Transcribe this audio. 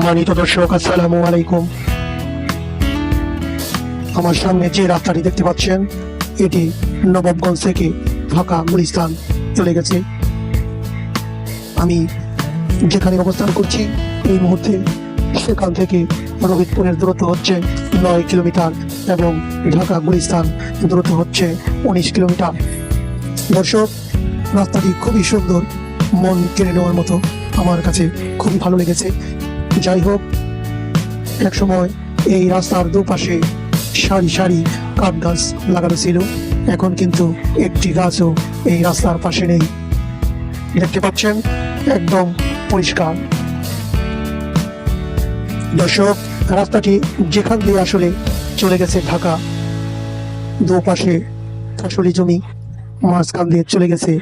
সম্মানিত দর্শক, আসসালামু আলাইকুম। আমার সামনে যে রাস্তাটি দেখতে পাচ্ছেন, এটি নবাবগঞ্জ থেকে ঢাকা গুলিস্তান চলে গেছে। আমি যেখানে অবস্থান করছি এই মুহূর্তে, সেখান থেকে রোহিতপুরের দূরত্ব হচ্ছে 9 কিলোমিটার এবং ঢাকা গুলিস্তান দূরত্ব হচ্ছে 19 কিলোমিটার। দর্শক, রাস্তাটি খুবই সুন্দর, মন কেড়ে নেওয়ার মতো, আমার কাছে খুবই ভালো লেগেছে। যাই হোক, এক সময় এই রাস্তার দুপাশে সারি সারি কাঠ গাছ লাগানো ছিল, এখন কিন্তু একটি গাছও এই রাস্তার পাশে নেই। দেখতে পাচ্ছেন, একদম পরিষ্কার। দর্শক, রাস্তাটি যেখান দিয়ে আসলে চলে গেছে ঢাকা, দুপাশে ফসলি জমি, মাঝখান দিয়ে চলে গেছে